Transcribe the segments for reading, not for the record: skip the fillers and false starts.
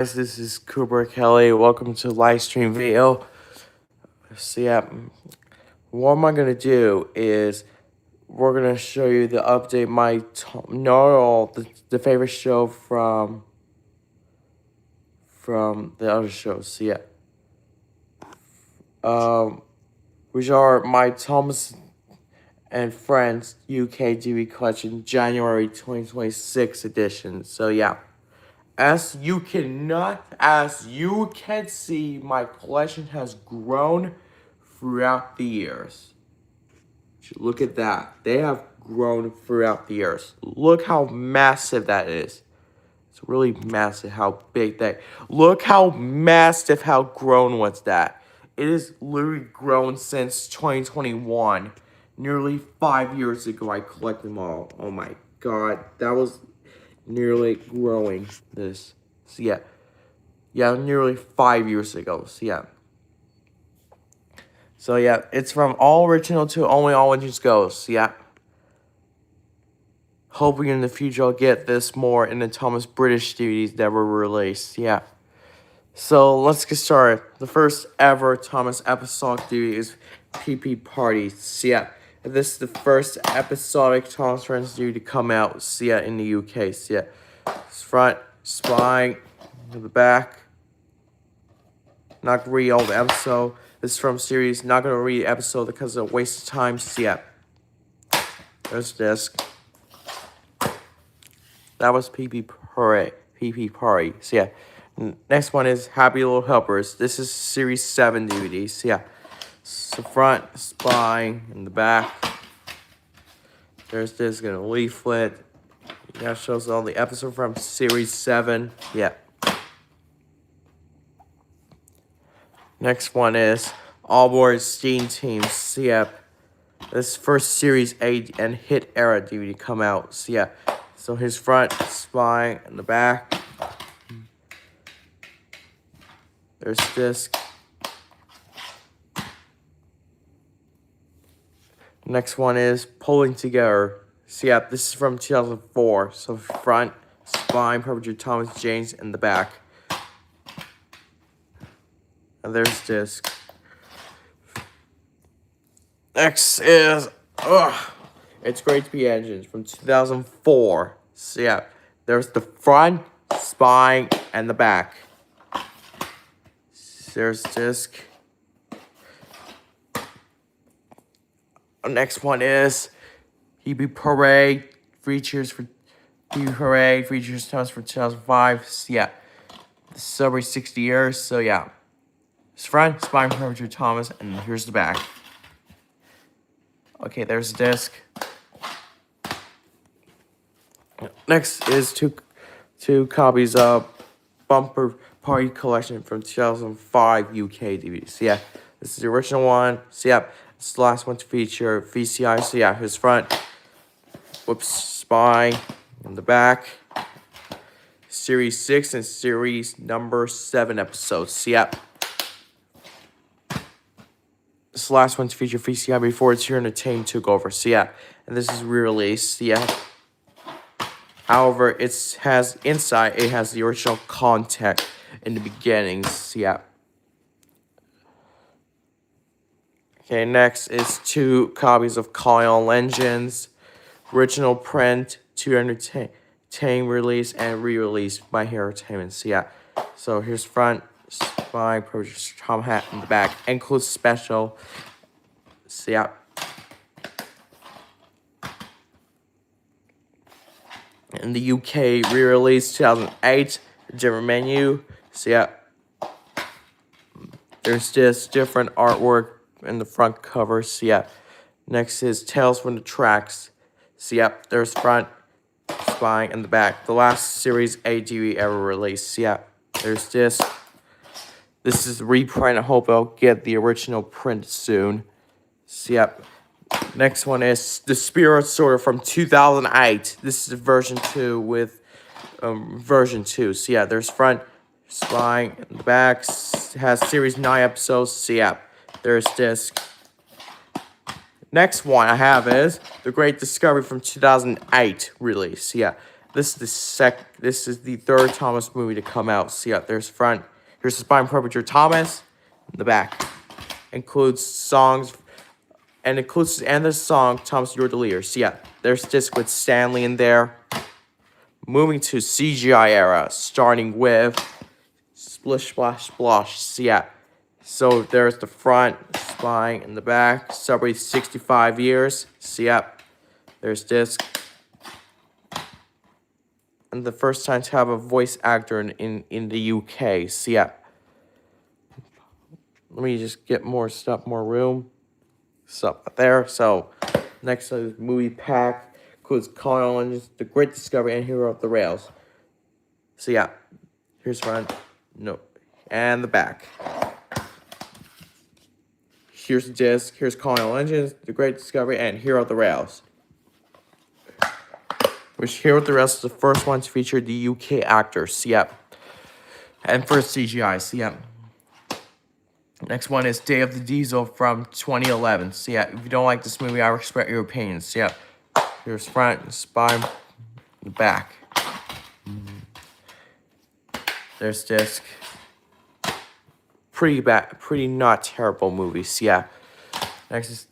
This is Cooper Kelly. Welcome to live stream video. So what am I gonna do is we're gonna show you the update the favorite show from the other shows. Which are my Thomas and Friends UK TV collection January 2026 edition. As you can see, my collection has grown throughout the years. Look at that. They have grown throughout the years. Look how massive that is. It's really massive how big that. Look how massive how grown was that. It is literally grown since 2021. Nearly 5 years ago, I collected them all. Oh my god. That was nearly growing this. Nearly 5 years ago. It's from all original to only all originals goes. Hoping in the future I'll get this more in the Thomas British DVDs that were released. So let's get started. The first ever Thomas episodic DVD is PP Party. And this is the first episodic Thomas Friends DVD to come out. In the UK. It's front, spine, the back. Not gonna read all the episode. This is from series. Not gonna read the episode because it's a waste of time. There's disc. That was PP Party. Next one is Happy Little Helpers. This is series 7 DVDs. So front, spine, and the back. There's this gonna leaflet. That shows all the episodes from series 7. Next one is All Aboard Steam Team. This first series A and Hit era DVD come out. So his front, spine, and the back. There's disc. Next one is Pulling Together. This is from 2004. So front, spine, Perpetual Thomas James, and the back. And there's disc. Next is It's Great to Be Engines from 2004. There's the front, spine, and the back. There's disc. Next one is Hebe Parade. 3 cheers for Hebe Parade. 3 cheers Thomas for 2005. The celebrate 60 years. It's front, spine, Perpetual Thomas, and here's the back. Okay, there's the disc. Next is two copies of Bumper Party Collection from 2005 UK DVDs. This is the original one. This is the last one to feature VCI. His front, spine, and the back. Series 6 and series number 7 episodes. This last one to feature VCI before It's Here Entertainment took over. And this is re-released. However, it has the original content in the beginnings. Okay, next is 2 copies of Calling All Legends, original print, 2 entertain release and re-release by Here Entertainment. So here's front, spine, Tom hat in the back, includes special. In the UK, re-release 2008, different menu. There's just different artwork in the front cover. Next is Tales from the Tracks. There's front, spine, and the back. The last series ADV ever released. There's this. This is a reprint. I hope I'll get the original print soon. Next one is The Spirit Sorter from 2008. This is version 2 with version 2. There's front, spine, and the back. It has series 9 episodes. There's disc. Next one I have is The Great Discovery from 2008 release. This is the third Thomas movie to come out. See, yeah, there's front. Here's the spine perpetrator Thomas. The back includes songs, and the song Thomas You're the Leader. See, yeah, there's disc with Stanley in there. Moving to CGI era, starting with Splish Splash Splosh. See, yeah. So there's the front, spine, and the back. Celebrate 65 years. See, yeah. There's disc. And the first time to have a voice actor in the UK. See, yeah. Let me just get more stuff, more room. Stuff there. So, next is movie pack. Includes Collins, The Great Discovery, and Hero of the Rails. So, yeah. Here's front. No. And the back. Here's the disc. Here's Colonial Engines, The Great Discovery, and Hero of the Rails. Which Hero of the Rails is the first one to feature the UK actors. Yep. And first CGI. So, yep. Next one is Day of the Diesel from 2011. So, yeah, if you don't like this movie, I respect your opinions. So, yeah. Here's front, spine, the back. There's disc. Pretty not terrible movies, yeah. Next is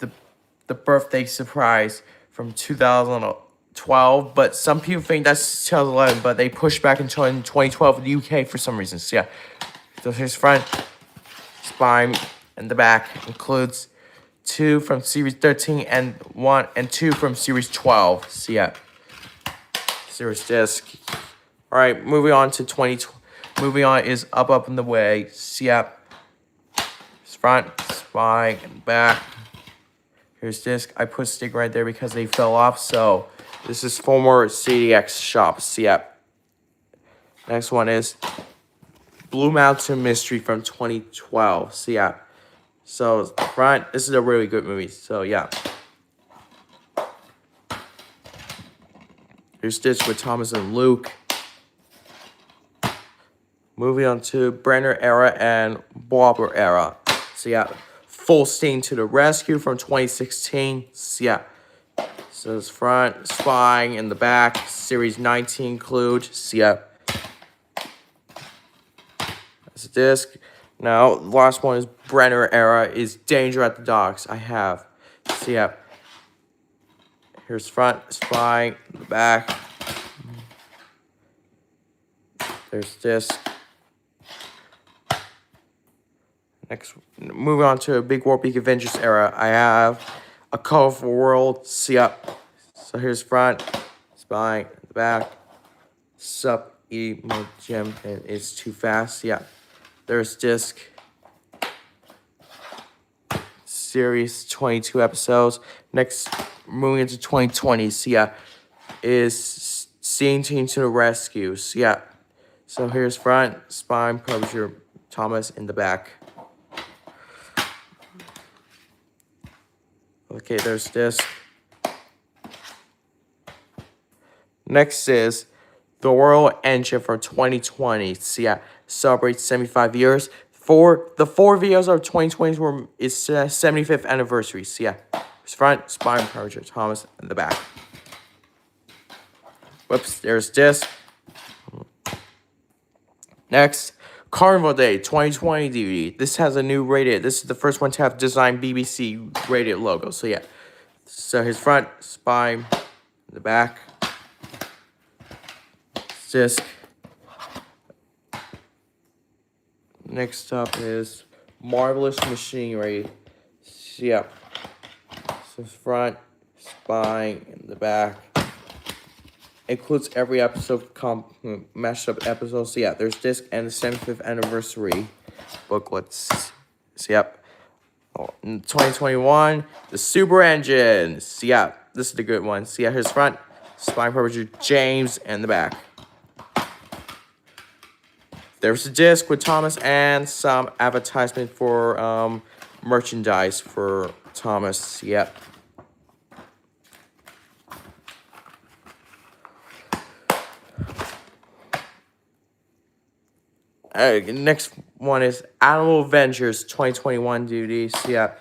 the Birthday Surprise from 2012, but some people think that's 2011, but they pushed back until in 2012 in the UK for some reason. So, yeah. So here's front, spine, and the back. Includes 2 from series 13 and 1 and 2 from series 12. So, yeah. Series disc. All right, moving on to 2020. Moving on is Up in the Way. So, yeah. Front, spine, and back. Here's disc. I put stick right there because they fell off. So this is former CDX shop. So, yeah. Next one is Blue Mountain Mystery from 2012. So, yeah. So front. This is a really good movie. So, yeah. Here's disc with Thomas and Luke. Moving on to Brenner era and Bobber era. So, yeah, Full Steam to the Rescue from 2016. So, yeah, so it's front, spine, and the back. Series 19 include. So, yeah, that's a disc. Now, the last one is Brenner era is Danger at the Docks. I have. So, yeah, here's front, spine, the back. There's disc. Next, moving on to a Big War Big Avengers era, I have A Colorful World. See up. So here's front, spine, the back. Sup, Gem, and it's too fast. Yeah. There's disc. Series 22 episodes. Next, moving into 2020. So, yeah, is Seeing Team to the Rescue. So, yeah. So here's front, spine, publisher Thomas in the back. Okay, there's this. Next is the Royal Engine for 2020. So, yeah, celebrates 75 years. The 4 videos of 2020 is 75th anniversary. So, yeah, it's front, spine, Project Thomas, and the back. Whoops, there's this. Next, Carnival Day 2020 DVD. This has a new rated. This is the first one to have designed BBC rated logo. So, yeah. So, his front, spine, the back. Disc. Next up is Marvelous Machinery. So, yeah. So, front, spine, and the back. Includes every episode, mashed up episodes. So, yeah, there's disc and the 75th anniversary booklets. So, yep. In 2021, the Super Engine. So, yeah, this is the good one. So, yeah, here's front, spine, publisher James, and the back. There's a disc with Thomas and some advertisement for merchandise for Thomas. Yep. Next one is Animal Avengers 2021 DVDs. Yeah.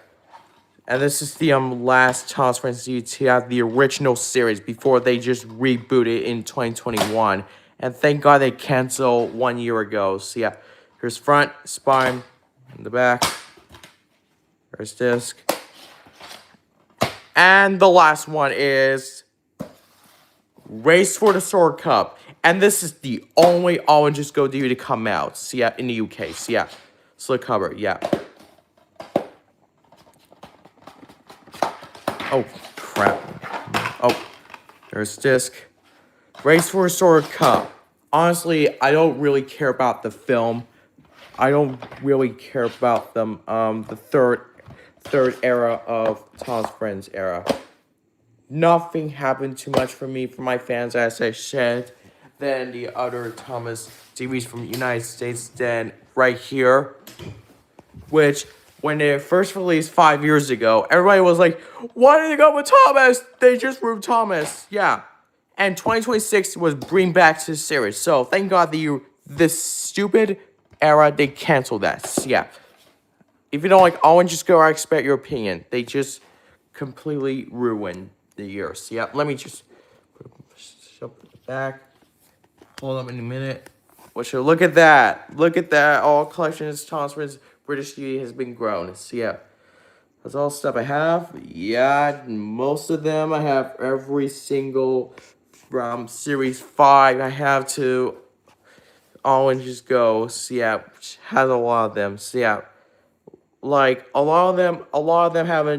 And this is the last Thomas Friends to have the original series before they just rebooted in 2021. And thank God they canceled 1 year ago. So yeah, here's front, spine, in the back. There's disc. And the last one is Race for the Sword Cup. And this is the only All In Just Go DVD to come out. So yeah, in the UK. So yeah, slip cover, yeah. Oh, crap. Oh, there's disc. Race for a Sword Cup. Honestly, I don't really care about the film. I don't really care about them. The third era of Thomas Friends era. Nothing happened too much for me, for my fans, as I said, than the other Thomas series from the United States. Then right here, which when they first released 5 years ago, everybody was like, "Why did they go with Thomas? They just removed Thomas." Yeah. And 2026 was bring back to the series. So thank God this stupid era, they canceled that. So, yeah. If you don't like All In Just Go, I expect your opinion. They just completely ruined the year. So yeah, let me just put it back. Hold on in a minute. Look at that. Look at that. All collections, Thomas Friends British TV has been grown. So yeah. That's all stuff I have. Yeah, most of them I have every single from Series 5. I have to All In Just Go. So yeah, which has a lot of them. So yeah, like a lot of them have a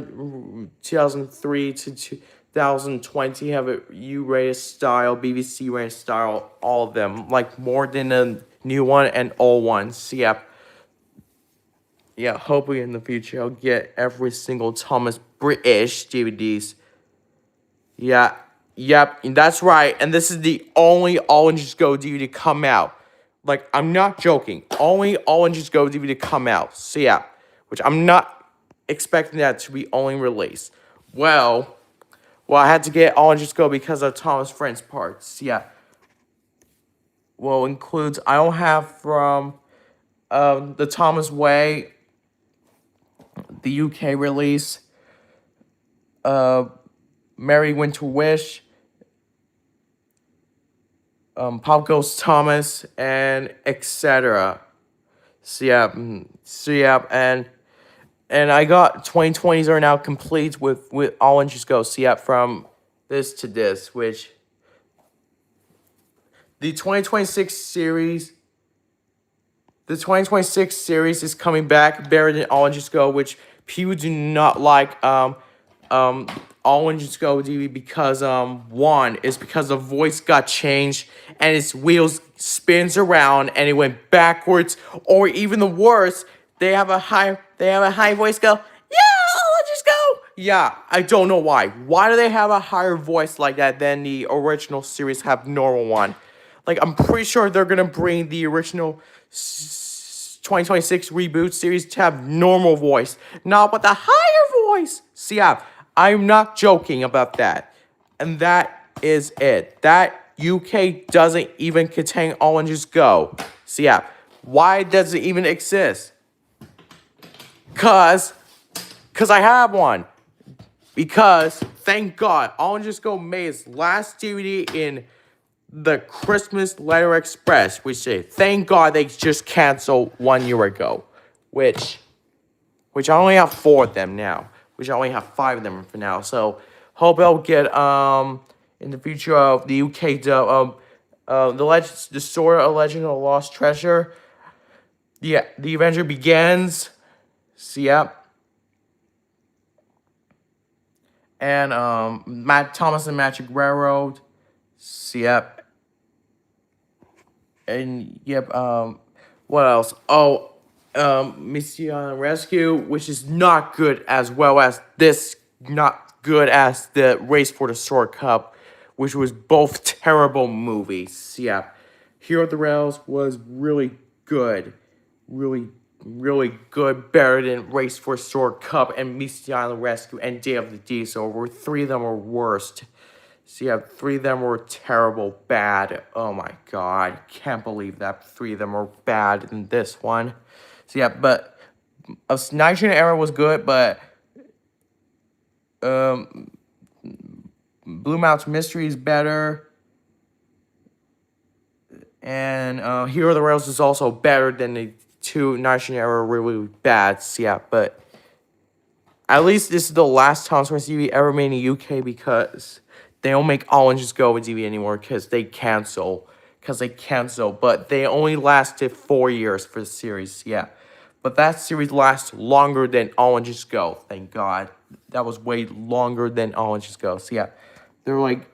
2003 to 2020 have a U-rated style, BBC rated style, all of them. Like more than a new one and old one. So yeah. Yeah, hopefully in the future I'll get every single Thomas British DVDs. Yeah, yep, that's right. And this is the only All In Just Go DVD to come out. Like, I'm not joking. Only All In Just Go DVD to come out. So yeah, which I'm not expecting that to be only released. Well, I had to get All In Just Go because of Thomas Friends parts. Yeah. Well, includes, I don't have from the Thomas Way, the UK release, Merry Winter Wish, Pop Goes Thomas, and etc. So yeah, and I got 2020s are now complete with All In Just Go. So yeah, from this to this, which the 2026 series. The 2026 series is coming back better than All In Just Go, which people do not like All In Just Go DVD because one is because the voice got changed and its wheels spins around and it went backwards, or even the worst, they have a high voice go, "Yeah, All In Just Go." Yeah, I don't know why. Why do they have a higher voice like that than the original series have normal one? Like, I'm pretty sure they're gonna bring the original 2026 reboot series to have normal voice, not with a higher voice. So yeah, I'm not joking about that. And that is it. That UK doesn't even contain All In Just Go. So yeah, why does it even exist? Cause I have one. Because, thank God, All In Just Go made its last DVD in the Christmas Letter Express, which thank God they just canceled 1 year ago, which I only have 4 of them now, which I only have 5 of them for now. So hope I'll get in the future of the UK dub the Sword of Legend of Lost Treasure. Yeah, the adventure begins. So yeah. And Matt Thomas and Magic Railroad. So yep. And yep, what else? Oh, VCI and Rescue, which is not good as well as this, not good as the Race for the Sword Cup, which was both terrible movies. Yeah, Hero of the Rails was really good, really good, better than Race for Sword Cup and VCI and Rescue and Day of the Dead. So 3 of them were worst. So yeah, 3 of them were terrible, bad. Oh my God, can't believe that 3 of them were bad in this one. So yeah, but Nitrogen Era was good, but Blue Mountain Mystery is better. And Hero of the Rails is also better than the two 19 era really bad. So yeah, but at least this is the last Thomas Prince DVD ever made in the UK because they don't make Oranges Go with DVD anymore because they cancel. But they only lasted 4 years for the series, yeah. But that series lasts longer than Oranges Go, thank God. That was way longer than Oranges Go. So yeah, they're like,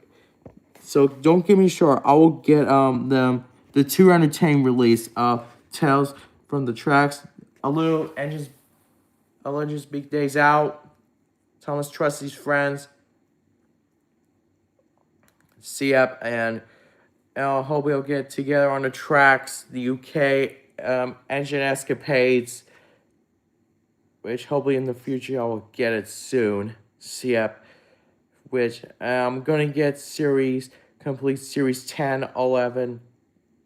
so don't get me short. I will get the 210 release of Tales from the Tracks, a little just Big Days Out, Thomas Trusts His Friends, CF, and I hope we'll get together on the tracks, the UK Engine Escapades, which hopefully in the future I will get it soon. CF, which I'm gonna get complete series 10, 11,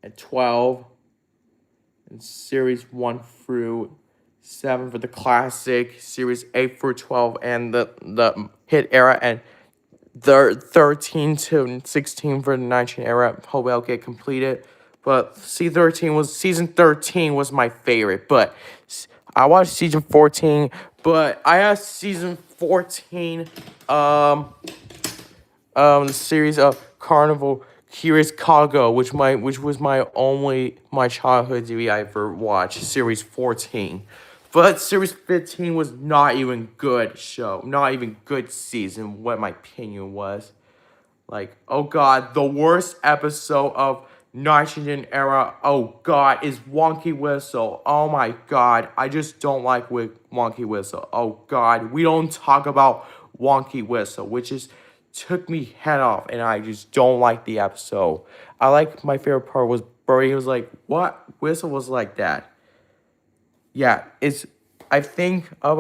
and 12, and series 1 through 7 for the classic, series 8 through 12, and the hit era, and 13 to 16 for the 19 era. Hope I'll get completed. But season 13 was my favorite. But I watched season 14. But I have season 14. The series of Carnival Curious Cargo, which was my childhood DVD I ever watched. Series 14. But series 15 was not even good show. Not even good season, what my opinion was. Like, oh God, the worst episode of Nitrogen Era, oh God, is Wonky Whistle. Oh my God, I just don't like Wonky Whistle. Oh God, we don't talk about Wonky Whistle, which is took me head off, and I just don't like the episode. My favorite part was Birdie was like, what? Whistle was like that. Yeah, I think of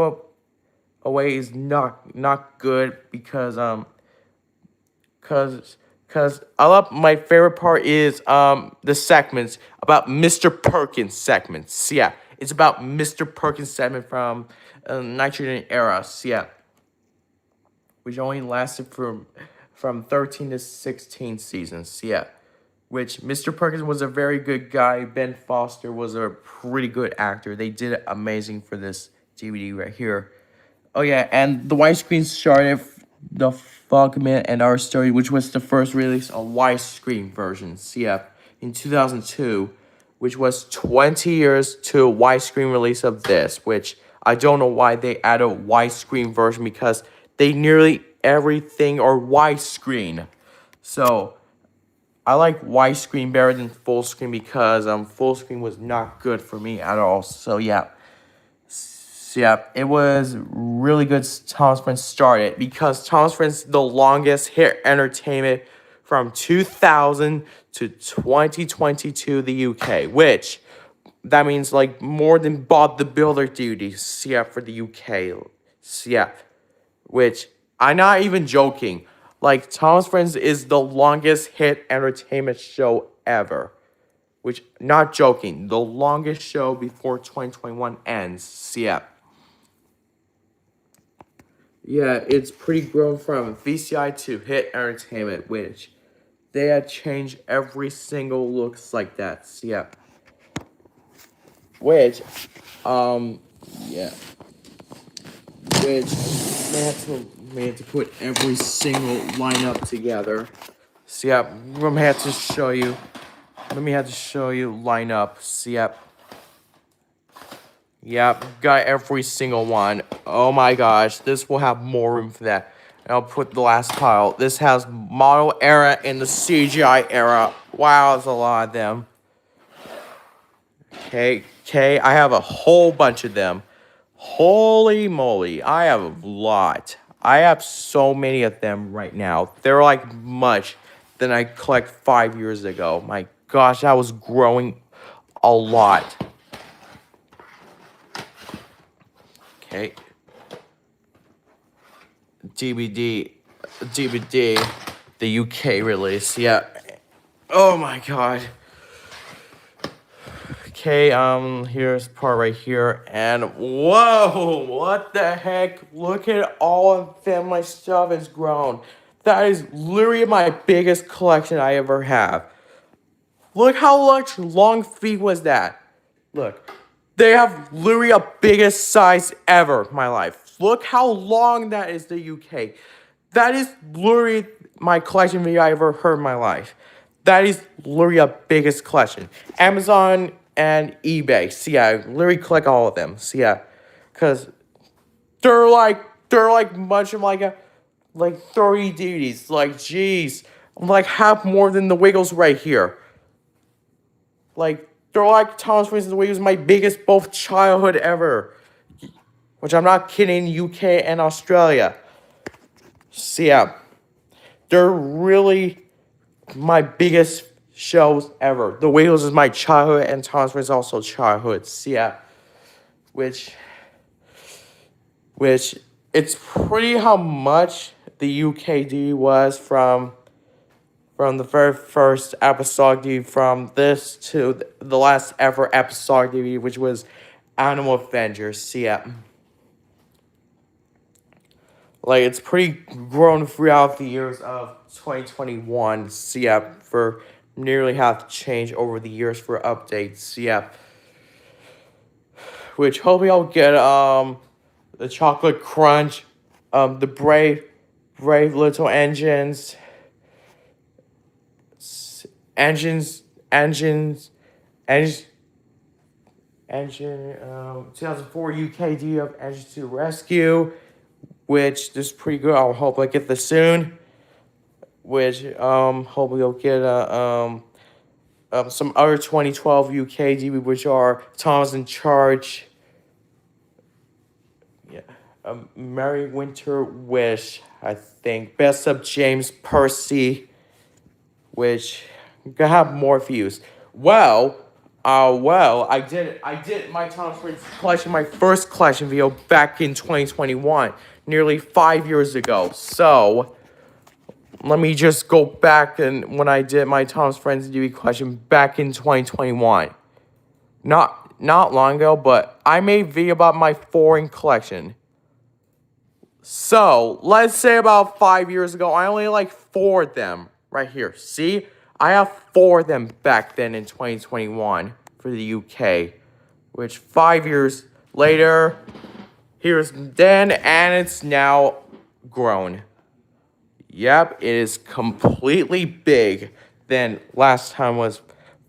a way is not good because my favorite part is the segments about Mr. Perkins segments. Yeah, it's about Mr. Perkins segment from Nitrogen Era. Yeah, which only lasted from 13 to 16 seasons. Yeah, which Mr. Perkins was a very good guy. Ben Foster was a pretty good actor. They did amazing for this DVD right here. Oh yeah, and the widescreen started the Frogman and Our Story, which was the first release of widescreen version, CF, in 2002, which was 20 years to widescreen release of this, which I don't know why they added a widescreen version because they nearly everything are widescreen. So I like widescreen better than full screen because full screen was not good for me at all. So yeah. Yeah, it was really good. Thomas Prince started because Thomas Prince the longest hit entertainment from 2000 to 2022 the UK, which that means like more than Bob the Builder duty. Yeah, for the UK. Yeah, which I'm not even joking. Like Thomas Prince is the longest hit entertainment show ever. Which, not joking, the longest show before 2021 ends. Yeah. Yeah, it's pretty grown from VCI to Hit Entertainment, which they had changed every single looks like that. So, yeah. Which, yeah. Which, they had to put every single lineup together. So, yeah, I'm gonna have to show you. Lineup. So, yeah. Yep, got every single one. Oh my gosh, this will have more room for that. And I'll put the last pile. This has model era and the CGI era. Wow, there's a lot of them. Okay, I have a whole bunch of them. Holy moly, I have a lot. I have so many of them right now. They're like much than I collect 5 years ago. My gosh, I was growing a lot. Okay. DVD, the UK release. Yeah. Oh my god. Okay, here's part right here, and whoa, what the heck? Look at all of them, my stuff has grown. That is literally my biggest collection I ever have. Look how much long feet was that. Look, they have literally a biggest size ever in my life. Look how long that is, the UK. That is literally my collection video I ever heard in my life. That is literally a biggest collection. Amazon and eBay. See, I literally click all of them. See, because they're like much of like 30 DVDs. Like, jeez, like half more than the Wiggles right here. Like, they're like Thomas, for instance, the Wiggles, my biggest both childhood ever. Which I'm not kidding, UK and Australia. So yeah, they're really my biggest shows ever. The Wiggles is my childhood, and Thomas is also childhood. So yeah, which it's pretty how much the UKD was from the very first episode DVD, from this to the last ever episode DVD, which was Animal Avengers. So yeah. Like, it's pretty grown throughout the years of 2021. So yeah, for nearly half change over the years for updates. So yeah. Which hopefully I'll get the Chocolate Crunch, the Brave Little Engines, 2004 UKD of Engines to Rescue, which is pretty good. I'll hope I get this soon. Which hopefully I'll get some other 2012 UKD, which are Thomas in Charge. Yeah, Merry Winter Wish, I think. Best of James Percy, which gonna have more views. Well, I did my Thomas Prince collection, my first collection video back in 2021, nearly 5 years ago. So let me just go back and when I did my Tom's Friends DVD collection back in 2021. Not long ago, but I made a video about my foreign collection. So, let's say about 5 years ago, I only like 4 of them right here. See? I have 4 of them back then in 2021 for the UK. Which 5 years later, here's then, and it's now grown. Yep, it is completely big. Then last time was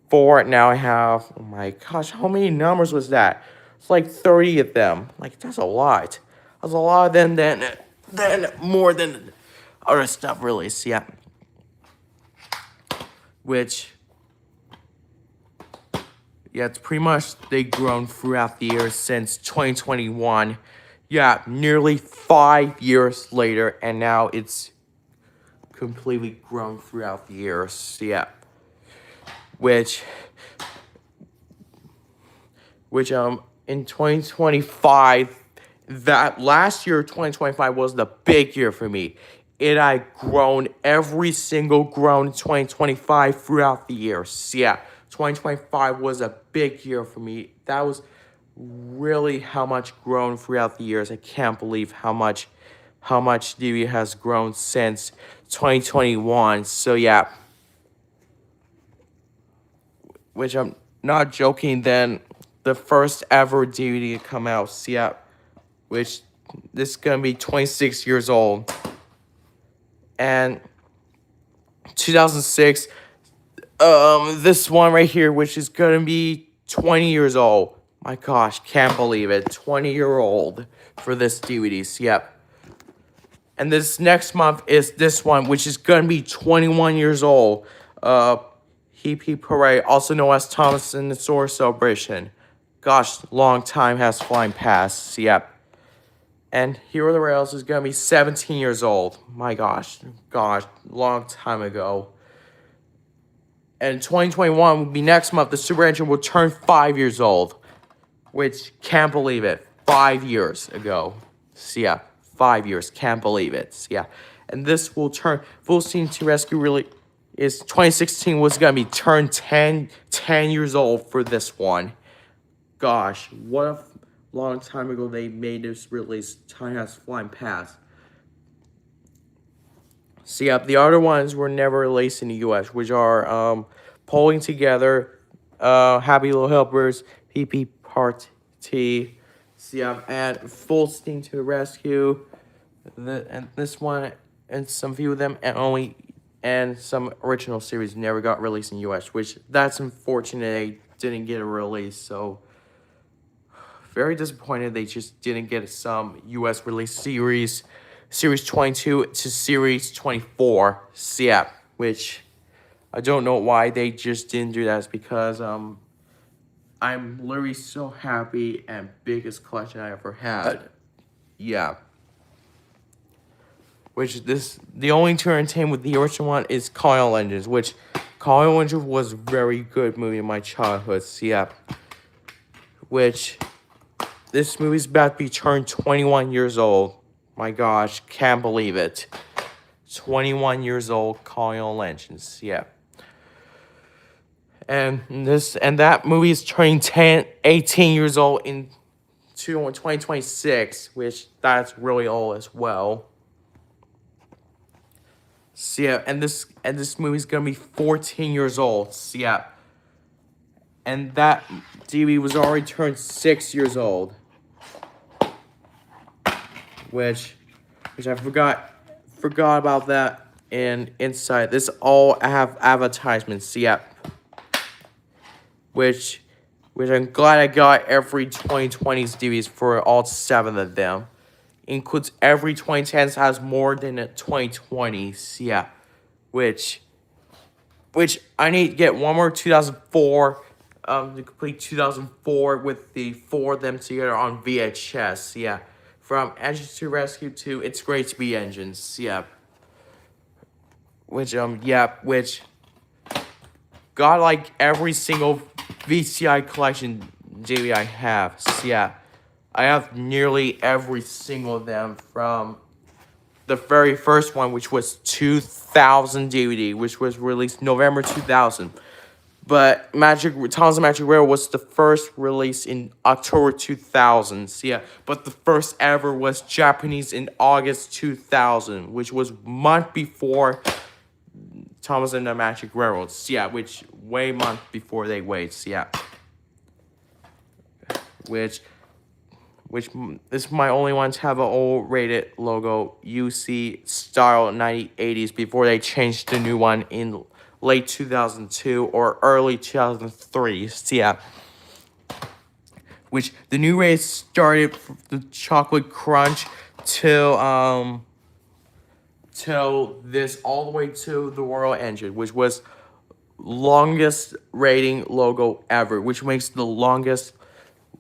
4. Now I have, oh my gosh, how many numbers was that? It's like 30 of them. Like, that's a lot. That's a lot of them then more than other stuff released, yeah. Which, yeah, it's pretty much they've grown throughout the years since 2021. Yeah, nearly 5 years later, and now it's completely grown throughout the years, yeah. Which in 2025, that last year, 2025, was the big year for me. It had grown every single grown in 2025 throughout the years. Yeah, 2025 was a big year for me. That was really how much grown throughout the years. I can't believe how much DVD has grown since 2021. So yeah, which I'm not joking. Then the first ever DVD to come out. So yeah, which this is gonna be 26 years old. And 2006, this one right here, which is gonna be 20 years old. My gosh, can't believe it. 20-year-old for this DVD. Yep. And this next month is this one, which is gonna be 21 years old. Hip Hip Hooray, also known as Thomas and the Sword Celebration. Gosh, long time has flying past. Yep. And Hero the Rails is gonna be 17 years old. My gosh, long time ago. And 2021 will be next month. The Super Engine will turn 5 years old. Which, can't believe it. 5 years ago. So yeah, 5 years. Can't believe it. So yeah. And this will turn, Full Steam to Rescue really is 2016 was gonna be turned 10 years old for this one. gosh, what a long time ago they made this release. Time has flying past. So yeah, the other ones were never released in the U.S., which are Pulling Together, Happy Little Helpers, PP Part T, so yeah, and Full Steam to the Rescue, and this one, and some few of them, and some original series never got released in the U.S., which that's unfortunate they didn't get a release, so very disappointed they just didn't get some U.S. release Series 22 to Series 24, so yeah, which I don't know why they just didn't do that. It's because I'm literally so happy and biggest collection I ever had. Yeah. The only to entertain with the original one is Calling All Engines, which Calling All Engines was a very good movie in my childhood. So yeah. Which this movie's about to be turned 21 years old. My gosh, can't believe it. 21 years old, Calling All Engines. Yeah. And that movie is turning 18 years old in 2026, which that's really old as well. So yeah, and this movie's gonna be 14 years old. So yeah. And that DVD was already turned 6 years old. Which I forgot about that and inside. This all have advertisements, so yeah. Which I'm glad I got every 2020's DVDs for all 7 of them. Includes every 2010s has more than a 2020s, yeah. Which I need to get one more 2004, to complete 2004 with the 4 of them together on VHS, yeah. From Engines to Rescue to It's Great to Be Engines, yeah. Which got like every single VCI collection DVD I have, so yeah. I have nearly every single of them from the very first one, which was 2000 DVD, which was released November 2000. But Thomas the Magic Railroad was the first release in October 2000. So yeah, but the first ever was Japanese in August 2000, which was month before Thomas and the Magic Railroad. So yeah, which way month before they wait. So yeah, which this is my only one to have an old rated logo UC style 1980s before they changed the new one in late 2002 or early 2003. So yeah. Which the new race started from the chocolate crunch till this all the way to the Royal Engine, which was longest rating logo ever, which makes the longest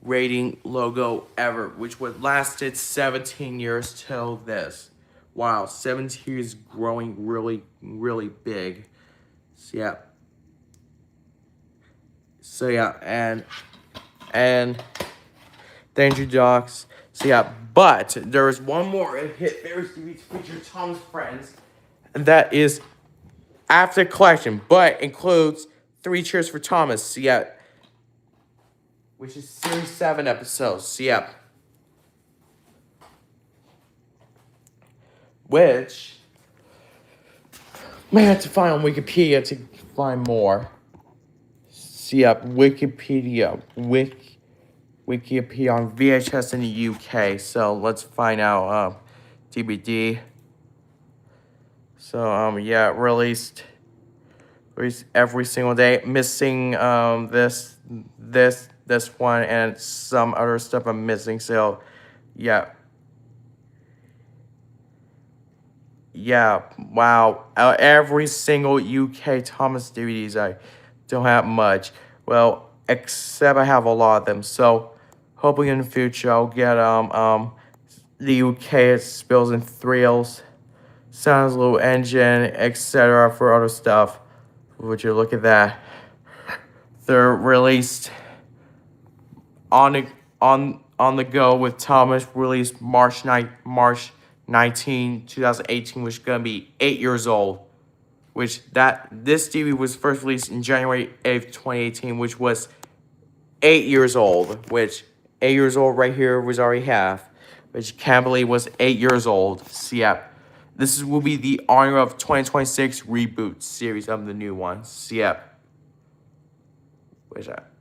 rating logo ever, which would lasted 17 years till this. Wow, 17 years growing really, really big. So yeah. So yeah, and Danger Dogs. So yeah, but there is one more hit Ferris TV to feature Tom's friends, and that is After Collection, but includes 3 Cheers for Thomas. So yeah, which is Series 7 episodes. So yeah. Which may have to find on Wikipedia to find more. So yeah, Wikipedia on VHS in the UK. So let's find out DVD. So yeah, released every single day, missing this one and some other stuff I'm missing. So yeah. Yeah, wow. Every single UK Thomas DVDs, I don't have much. Well, except I have a lot of them. So, hoping in the future I'll get the UK Spills and Thrills, Sounds Little Engine, etc. for other stuff. Would you look at that? They're released on the go with Thomas, released March 19, 2018, which is gonna be 8 years old. This DVD was first released in January 8th, 2018, which was 8 years old, which 8 years old right here was already half, which can't believe was 8 years old. So yeah, will be the honor of 2026 reboot series of the new one. So yeah,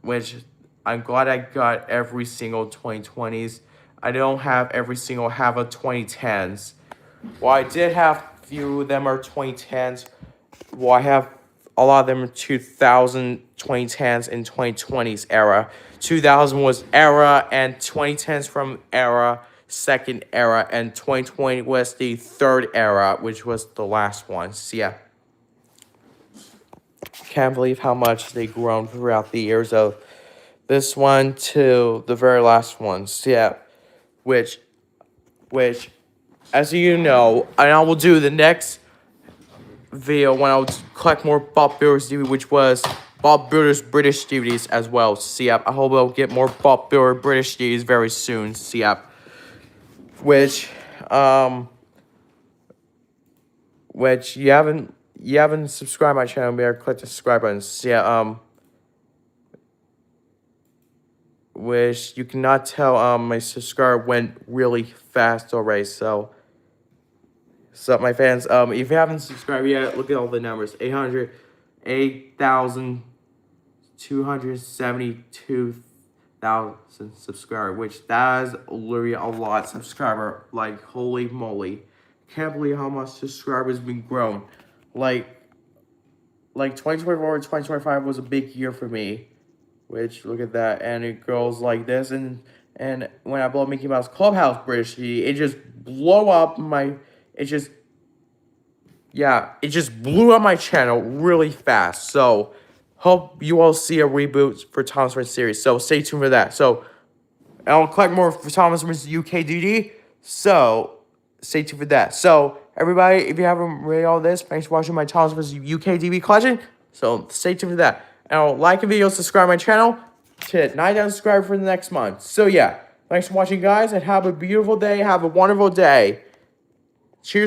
which I'm glad I got every single 2020s. I don't have every single half of 2010s. Well, I did have few of them are 2010s. Well, I have a lot of them are 2000, 2010s, and 2020s era. 2000 was era, and 2010s from era, second era, and 2020 was the third era, which was the last one. So yeah, can't believe how much they've grown throughout the years of this one to the very last one. So yeah, which, as you know, and I will do the next video when I'll collect more Bob Builders DVD, which was Bob Builders British DVDs as well. So yeah, I hope I'll get more Bob Builder British DVDs very soon. So yeah, which you haven't subscribed my channel, better click the subscribe button. So yeah, which you cannot tell my subscriber went really fast already. So up, my fans? If you haven't subscribed yet, look at all the numbers. 8,272,000 subscribers, which that is literally a lot of subscriber. Like, holy moly. Can't believe how much subscribers been grown. Like 2024 and 2025 was a big year for me. Which, look at that, and it goes like this, and when I blow up Mickey Mouse Clubhouse British, it just blew up my, it just blew up my channel really fast. So, hope you all see a reboot for Thomas Wayne series. So, stay tuned for that. So, I'll collect more for Thomas Wayne's UKDD. So, stay tuned for that. So, everybody, if you haven't read all this, thanks for watching my Thomas Wayne's UKDB collection. So, stay tuned for that. And I'll like the video, subscribe to my channel to hit 9,000 subscribers for the next month. So, yeah, thanks for watching, guys, and have a beautiful day. Have a wonderful day. Cheers.